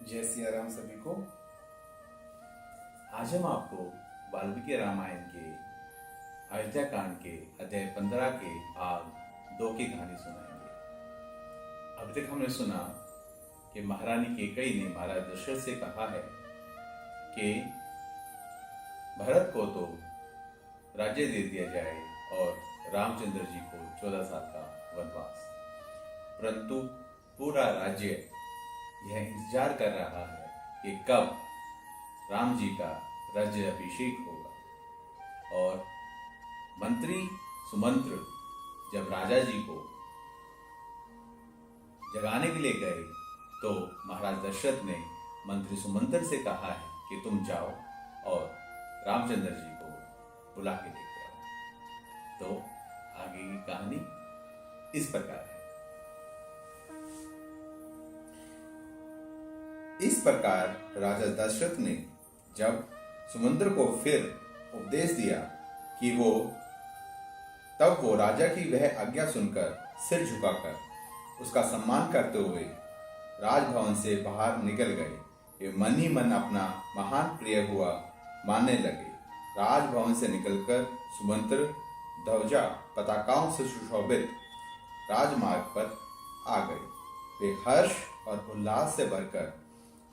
जय सिया राम सभी को। आज हम आपको वाल्मीकि रामायण के अयोध्या कांड के अध्याय 15 के भाग 2 की कहानी सुनाएंगे। अब तक हमने सुना कि महारानी कैकेयी ने महाराज दशरथ से कहा है कि भरत को तो राज्य दे दिया जाए और रामचंद्र जी को 14 साल का वनवास, परंतु पूरा राज्य यह इंतजार कर रहा है कि कब राम जी का राज्य अभिषेक होगा। और मंत्री सुमंत्र जब राजा जी को जगाने के लिए गए तो महाराज दशरथ ने मंत्री सुमंत्र से कहा है कि तुम जाओ और रामचंद्र जी को बुला के लेके आओ। तो आगे की कहानी इस प्रकार है। इस प्रकार राजा दशरथ ने जब सुमंत्र को फिर उपदेश दिया कि तब वो राजा की वह आज्ञा सुनकर सिर झुकाकर उसका सम्मान करते हुए राजभवन से बाहर निकल गए। वे मन ही मन अपना महान प्रिय हुआ मानने लगे। राजभवन से निकलकर सुमंत्र ध्वजा पताकाओं से सुशोभित राजमार्ग पर आ गए। वे हर्ष और उल्लास से भरकर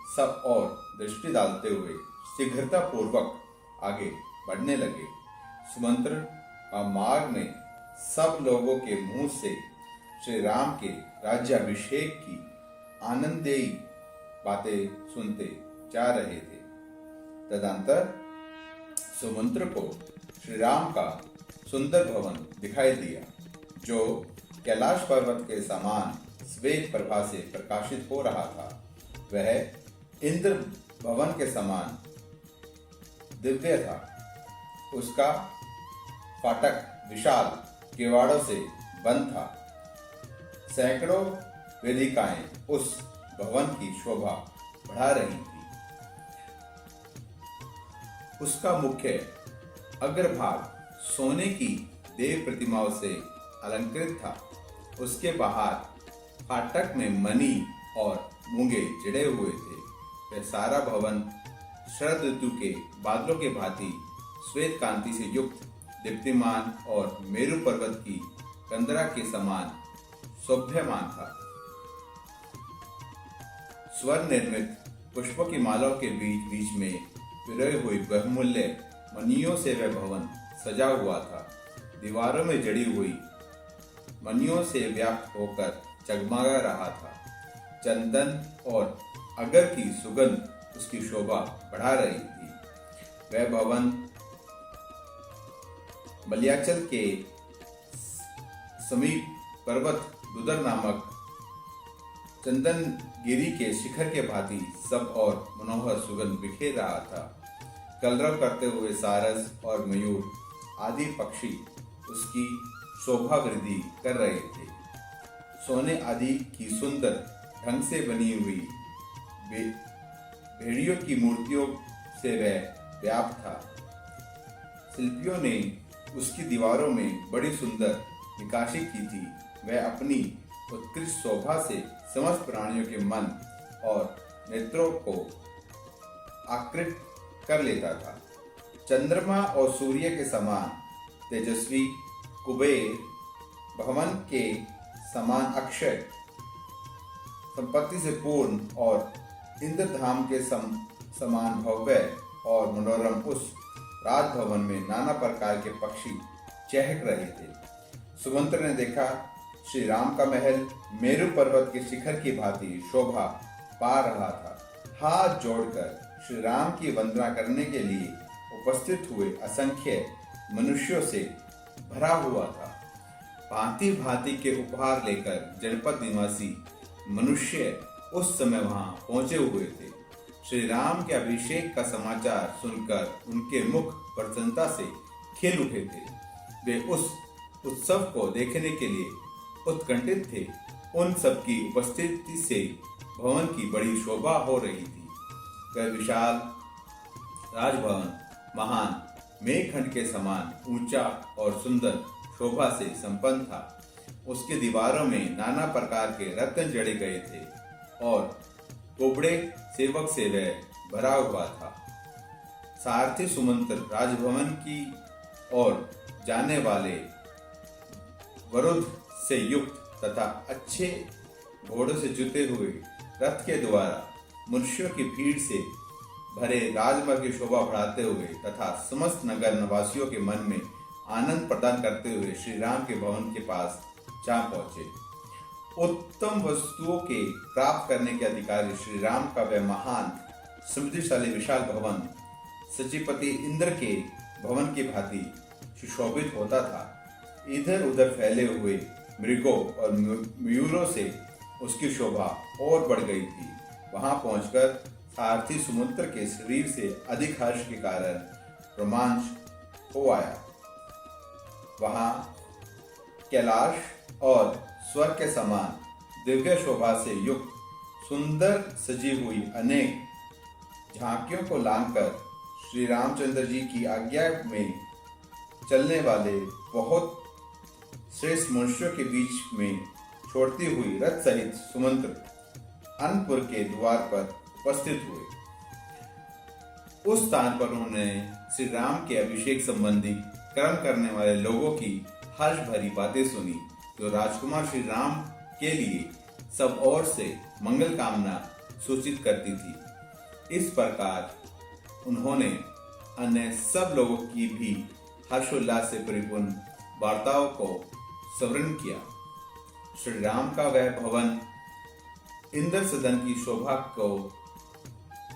सब और दृष्टि डालते हुए शीघ्रता पूर्वक आगे बढ़ने लगे। सुमंत्र का मार्ग में सब लोगों के मुंह से श्री राम के राज्याभिषेक की आनंददायी बातें सुनते जा रहे थे। तदंतर सुमंत्र को श्री राम का सुंदर भवन दिखाई दिया, जो कैलाश पर्वत के समान श्वेत प्रभा से प्रकाशित हो रहा था। वह इंद्र भवन के समान दिव्य था। उसका फाटक विशाल किवाड़ों से बंद था। सैकड़ों वेदिकाएं उस भवन की शोभा बढ़ा रही थी। उसका मुख्य अग्रभाग सोने की देव प्रतिमाओं से अलंकृत था। उसके बाहर फाटक में मणि और मूंगे जड़े हुए थे। वह सारा भवन शरद ऋतु के बादलों के भांति श्वेत कांति से युक्त, दीप्तिमान और मेरु पर्वत की कंदरा के समान शोभ्यमान था। स्वर्ण निर्मित पुष्पों की मालाओं के बीच बीच में पिरोई हुई बहुमूल्य मणियों से वह भवन सजा हुआ था। दीवारों में जड़ी हुई मणियों से व्याप्त होकर जगमगा रहा था। चंदन और अगर की सुगंध उसकी शोभा बढ़ा रही थी। वह भवन बलियाचल के समीप पर्वत दुदर नामक चंदन गिरी के शिखर के भांति सब और मनोहर सुगंध बिखेर रहा था। कलरव करते हुए सारस और मयूर आदि पक्षी उसकी शोभा वृद्धि कर रहे थे। सोने आदि की सुंदर ढंग से बनी हुई भेड़ियों की मूर्तियों से वह व्याप्त था। शिल्पियों ने उसकी दीवारों में बड़ी सुंदर नक्काशी की थी। वह अपनी उत्कृष्ट शोभा से समस्त प्राणियों के मन और नेत्रों को आकृष्ट कर लेता था। चंद्रमा और सूर्य के समान तेजस्वी, कुबेर भवन के समान अक्षय संपत्ति से पूर्ण और इंद्रधाम के समान भव्य और मनोरम उस राजभवन में नाना प्रकार के पक्षी चहक रहे थे। सुमंत्र ने देखा श्री राम का महल मेरु पर्वत के शिखर की भांति शोभा पा रहा था। हाथ जोड़कर श्री राम की वंदना करने के लिए उपस्थित हुए असंख्य मनुष्यों से भरा हुआ था। भांति भांति के उपहार लेकर जनपद निवासी मनुष्य उस समय वहां पहुंचे हुए थे। श्री राम के अभिषेक का समाचार सुनकर उनके मुख प्रसन्नता से खिल उठे थे। वे उस उत्सव को देखने के लिए उत्कंठित थे। उन सबकी उपस्थिति से भवन की बड़ी शोभा हो रही थी। वह विशाल राजभवन महान मेघखंड के समान ऊंचा और सुंदर शोभा से संपन्न था। उसकी दीवारों में नाना प्रकार के रत्न जड़े गए थे और कोबड़े सेवक से वह भरा हुआ था। सारथी सुमंत्र राजभवन की ओर जाने वाले वरुद से युक्त तथा अच्छे घोड़ों से जुते हुए रथ के द्वारा मनुष्यों की भीड़ से भरे राजमार्ग की शोभा बढ़ाते हुए तथा समस्त नगर निवासियों के मन में आनंद प्रदान करते हुए श्री राम के भवन के पास जा पहुंचे। उत्तम वस्तुओं के प्राप्त करने के अधिकारी श्री राम का वह महान समृद्धिशाली विशाल भवन सचिपति इंद्र के भवन की भांति सुशोभित होता था। इधर उधर फैले हुए मृगों और मयूरों से उसकी शोभा और बढ़ गई थी। वहां पहुंचकर सारथी सुमंत्र के शरीर से अधिक हर्ष के कारण रोमांच हो आया। वहां कैलाश और स्वर्ग के समान दिव्य शोभा से युक्त सुंदर सजी हुई अनेक झांकियों को लांघकर श्री रामचंद्र जी की आज्ञा में चलने वाले बहुत श्रेष्ठ मनुष्यों के बीच में छोड़ती हुई रथ सहित सुमंत्र अनपुर के द्वार पर उपस्थित हुए। उस स्थान पर उन्होंने श्री राम के अभिषेक संबंधी कर्म करने वाले लोगों की हर्ष भरी बातें सुनी, जो राजकुमार श्री राम के लिए सब ओर से मंगल कामना सूचित करती थी। इस प्रकार उन्होंने अन्य सब लोगों की भी हर्षोल्लास से परिपूर्ण वार्ताओं को स्मरण किया। श्री राम का वह भवन इंद्र सदन की शोभा को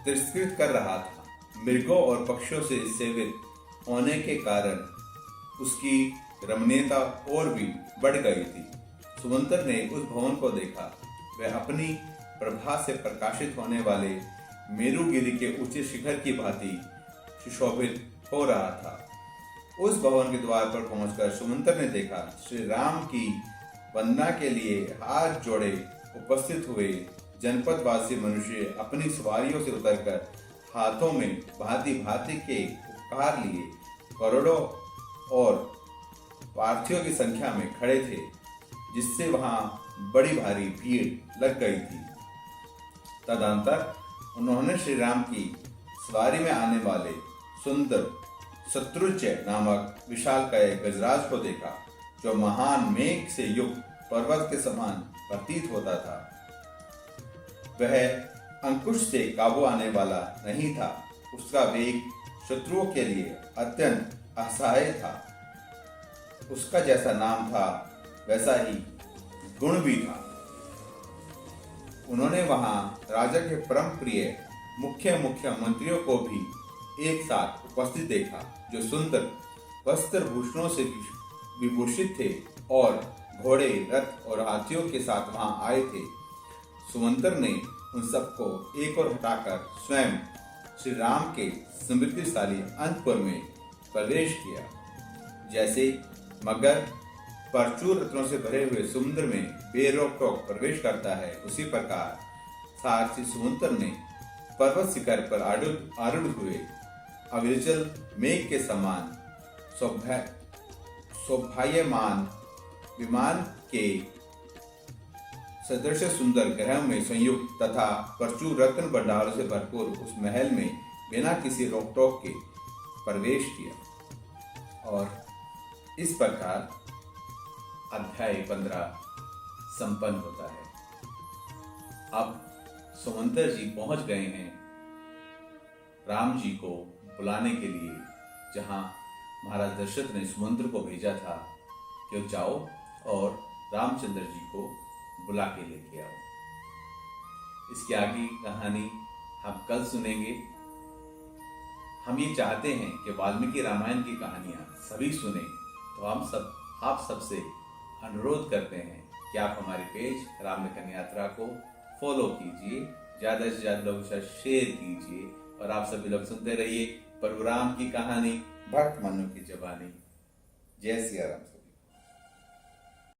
तिरस्कृत कर रहा था। मृगों और पक्षियों से सेवित होने के कारण उसकी रमणीयता और भी बढ़ गई थी। सुमंत्र ने उस भवन को देखा। वह अपनी प्रभा से प्रकाशित होने वाले मेरुगिरी के ऊंचे शिखर की भांति सुशोभित हो रहा था। उस भवन के द्वार पर पहुंचकर सुमंत्र ने देखा श्री राम की वंदना के लिए हाथ जोड़े उपस्थित हुए जनपदवासी मनुष्य अपनी सवारियों से उतरकर हाथों में भांति भांति के उपहार लिए करोड़ों और पार्थियों की संख्या में खड़े थे, जिससे वहां बड़ी भारी भीड़ लग गई थी। तदंतर उन्होंने श्री राम की सवारी में आने वाले सुंदर शत्रुंजय नामक विशालकाय गजराज को देखा, जो महान मेघ से युक्त पर्वत के समान प्रतीत होता था। वह अंकुश से काबू आने वाला नहीं था। उसका वेग शत्रुओं के लिए अत्यंत असहाय था। उसका जैसा नाम था वैसा ही गुण भी था। उन्होंने वहां राजा के परम प्रिय मुख्य मंत्रियों को भी एक साथ उपस्थित देखा, जो सुंदर वस्त्र भूषणों से विभूषित थे और घोड़े, रथ और हाथियों के साथ वहां आए थे। सुमंत्र ने उन सबको एक ओर हटाकर स्वयं श्री राम के समृद्धिशाली अंतपुर में प्रवेश किया। जैसे मगर प्रचुर रत्नों से भरे हुए समुद्र में बेरोक टोक प्रवेश करता है, उसी प्रकार सारथी सुमंत्र ने पर्वत शिखर पर आरूढ़ हुए अविचल मेघ के समान शोभायमान विमान के सदृश सुंदर ग्रह में संयुक्त तथा प्रचुर रत्न भंडारों से भरपूर उस महल में बिना किसी रोक टोक के प्रवेश किया। और इस प्रकार अध्याय 15 संपन्न होता है। अब सुमंत्र जी पहुंच गए हैं राम जी को बुलाने के लिए, जहां महाराज दशरथ ने सुमंत्र को भेजा था कि जाओ और रामचंद्र जी को बुला के लेके आओ। इसकी आगे कहानी हम कल सुनेंगे। हम ये चाहते हैं कि वाल्मीकि रामायण की कहानियां सभी सुने, तो आप सबसे अनुरोध करते हैं कि आप हमारे पेज राम लेखन यात्रा को फॉलो कीजिए, ज्यादा से ज्यादा लोगों के साथ शेयर कीजिए और आप सभी लोग सुनते रहिए प्रभु राम की कहानी भक्त मनु की जबानी। जय सिया राम।